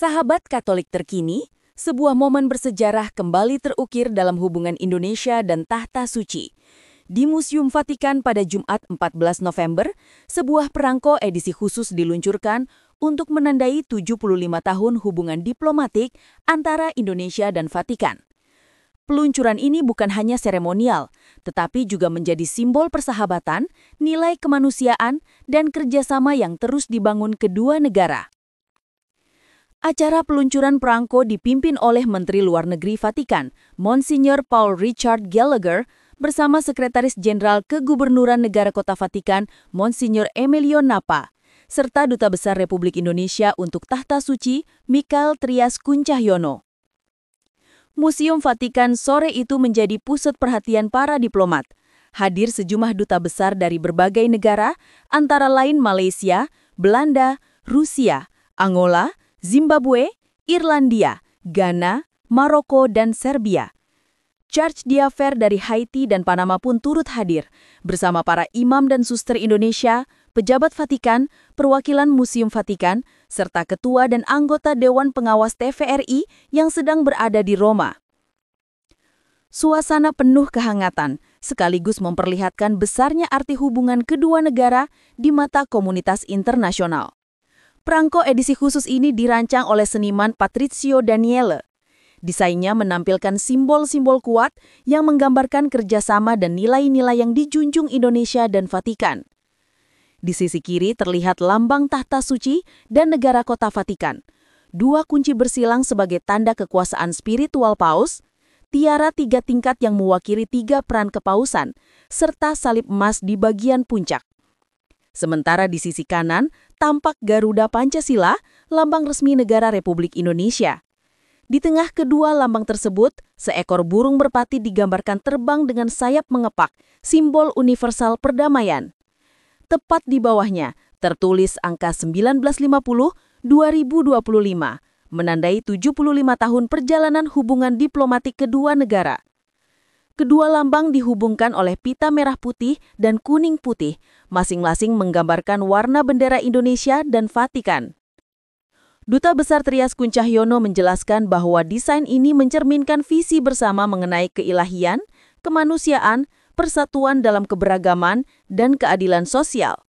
Sahabat Katolik terkini, sebuah momen bersejarah kembali terukir dalam hubungan Indonesia dan Tahta Suci. Di Museum Vatikan pada Jumat 14 November, sebuah perangko edisi khusus diluncurkan untuk menandai 75 tahun hubungan diplomatik antara Indonesia dan Vatikan. Peluncuran ini bukan hanya seremonial, tetapi juga menjadi simbol persahabatan, nilai kemanusiaan, dan kerjasama yang terus dibangun kedua negara. Acara peluncuran perangko dipimpin oleh Menteri Luar Negeri Vatikan, Monsignor Paul Richard Gallagher, bersama Sekretaris Jenderal Kegubernuran Negara Kota Vatikan, Monsignor Emilio Napa, serta Duta Besar Republik Indonesia untuk Tahta Suci, Michael Trias Kuncahyono. Museum Vatikan sore itu menjadi pusat perhatian para diplomat. Hadir sejumlah duta besar dari berbagai negara, antara lain Malaysia, Belanda, Rusia, Angola, Zimbabwe, Irlandia, Ghana, Maroko, dan Serbia. Charge d'Affaires dari Haiti dan Panama pun turut hadir, bersama para imam dan suster Indonesia, pejabat Vatikan, perwakilan Museum Vatikan, serta ketua dan anggota Dewan Pengawas TVRI yang sedang berada di Roma. Suasana penuh kehangatan, sekaligus memperlihatkan besarnya arti hubungan kedua negara di mata komunitas internasional. Perangko edisi khusus ini dirancang oleh seniman Patrizio Daniele. Desainnya menampilkan simbol-simbol kuat yang menggambarkan kerjasama dan nilai-nilai yang dijunjung Indonesia dan Vatikan. Di sisi kiri terlihat lambang Tahta Suci dan negara kota Vatikan. Dua kunci bersilang sebagai tanda kekuasaan spiritual paus, tiara 3 tingkat yang mewakili 3 peran kepausan, serta salib emas di bagian puncak. Sementara di sisi kanan, tampak Garuda Pancasila, lambang resmi negara Republik Indonesia. Di tengah kedua lambang tersebut, seekor burung merpati digambarkan terbang dengan sayap mengepak, simbol universal perdamaian. Tepat di bawahnya, tertulis angka 1950-2025, menandai 75 tahun perjalanan hubungan diplomatik kedua negara. Kedua lambang dihubungkan oleh pita merah putih dan kuning putih, masing-masing menggambarkan warna bendera Indonesia dan Vatikan. Duta Besar Trias Kuncahyono menjelaskan bahwa desain ini mencerminkan visi bersama mengenai keilahian, kemanusiaan, persatuan dalam keberagaman, dan keadilan sosial.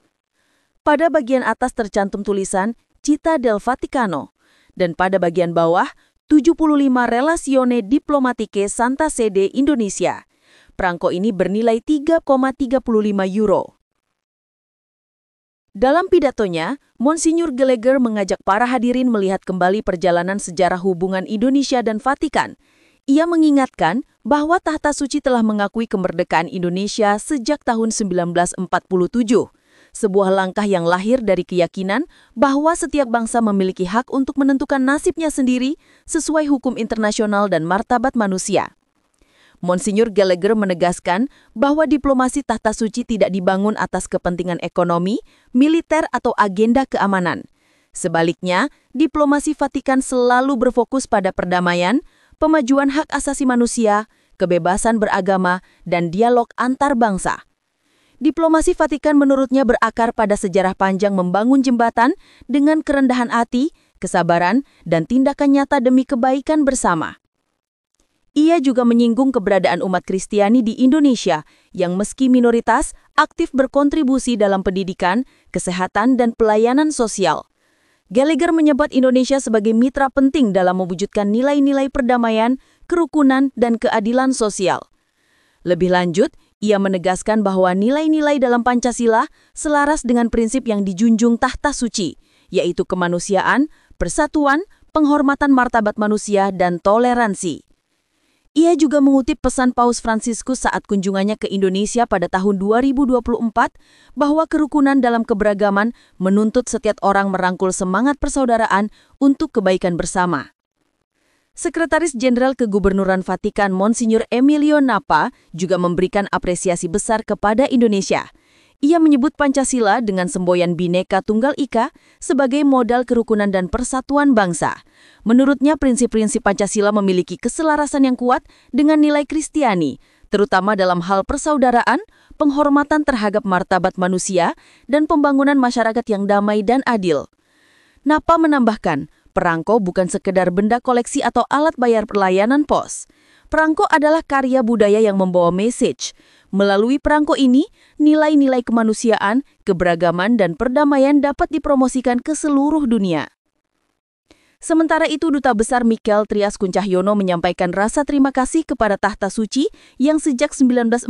Pada bagian atas tercantum tulisan Città del Vaticano, dan pada bagian bawah 75 Relazione Diplomatiche Santa Sede Indonesia. Perangko ini bernilai 3,35 euro. Dalam pidatonya, Monsignor Gallagher mengajak para hadirin melihat kembali perjalanan sejarah hubungan Indonesia dan Vatikan. Ia mengingatkan bahwa Tahta Suci telah mengakui kemerdekaan Indonesia sejak tahun 1947. Sebuah langkah yang lahir dari keyakinan bahwa setiap bangsa memiliki hak untuk menentukan nasibnya sendiri sesuai hukum internasional dan martabat manusia. Monsignor Gallagher menegaskan bahwa diplomasi Tahta Suci tidak dibangun atas kepentingan ekonomi, militer, atau agenda keamanan. Sebaliknya, diplomasi Vatikan selalu berfokus pada perdamaian, pemajuan hak asasi manusia, kebebasan beragama, dan dialog antar bangsa. Diplomasi Vatikan menurutnya berakar pada sejarah panjang membangun jembatan dengan kerendahan hati, kesabaran, dan tindakan nyata demi kebaikan bersama. Ia juga menyinggung keberadaan umat Kristiani di Indonesia yang meski minoritas aktif berkontribusi dalam pendidikan, kesehatan, dan pelayanan sosial. Gallagher menyebut Indonesia sebagai mitra penting dalam mewujudkan nilai-nilai perdamaian, kerukunan, dan keadilan sosial. Lebih lanjut, ia menegaskan bahwa nilai-nilai dalam Pancasila selaras dengan prinsip yang dijunjung Tahta Suci, yaitu kemanusiaan, persatuan, penghormatan martabat manusia, dan toleransi. Ia juga mengutip pesan Paus Fransiskus saat kunjungannya ke Indonesia pada tahun 2024 bahwa kerukunan dalam keberagaman menuntut setiap orang merangkul semangat persaudaraan untuk kebaikan bersama. Sekretaris Jenderal Kegubernuran Vatikan Monsignor Emilio Napa juga memberikan apresiasi besar kepada Indonesia. Ia menyebut Pancasila dengan semboyan Bhinneka Tunggal Ika sebagai modal kerukunan dan persatuan bangsa. Menurutnya prinsip-prinsip Pancasila memiliki keselarasan yang kuat dengan nilai Kristiani, terutama dalam hal persaudaraan, penghormatan terhadap martabat manusia, dan pembangunan masyarakat yang damai dan adil. Napa menambahkan, Perangko bukan sekedar benda koleksi atau alat bayar pelayanan pos. Perangko adalah karya budaya yang membawa message. Melalui perangko ini, nilai-nilai kemanusiaan, keberagaman, dan perdamaian dapat dipromosikan ke seluruh dunia. Sementara itu, Duta Besar Mikel Trias Kuncahyono menyampaikan rasa terima kasih kepada Tahta Suci yang sejak 1947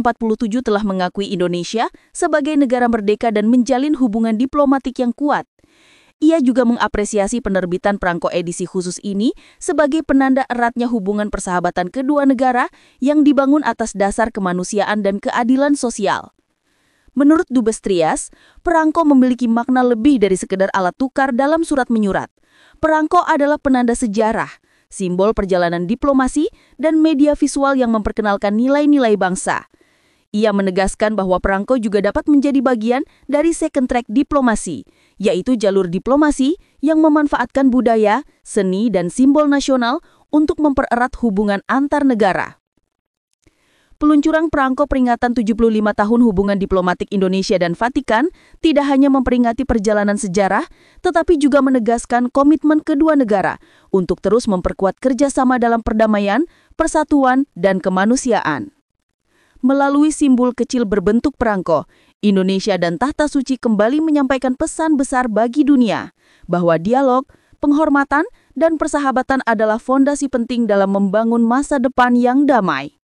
telah mengakui Indonesia sebagai negara merdeka dan menjalin hubungan diplomatik yang kuat. Ia juga mengapresiasi penerbitan perangko edisi khusus ini sebagai penanda eratnya hubungan persahabatan kedua negara yang dibangun atas dasar kemanusiaan dan keadilan sosial. Menurut Dubes Trias, perangko memiliki makna lebih dari sekedar alat tukar dalam surat menyurat. Perangko adalah penanda sejarah, simbol perjalanan diplomasi, dan media visual yang memperkenalkan nilai-nilai bangsa. Ia menegaskan bahwa perangko juga dapat menjadi bagian dari second track diplomasi, yaitu jalur diplomasi yang memanfaatkan budaya, seni, dan simbol nasional untuk mempererat hubungan antar negara. Peluncuran perangko peringatan 75 tahun hubungan diplomatik Indonesia dan Vatikan tidak hanya memperingati perjalanan sejarah, tetapi juga menegaskan komitmen kedua negara untuk terus memperkuat kerjasama dalam perdamaian, persatuan, dan kemanusiaan. Melalui simbol kecil berbentuk perangko, Indonesia dan Tahta Suci kembali menyampaikan pesan besar bagi dunia bahwa dialog, penghormatan, dan persahabatan adalah fondasi penting dalam membangun masa depan yang damai.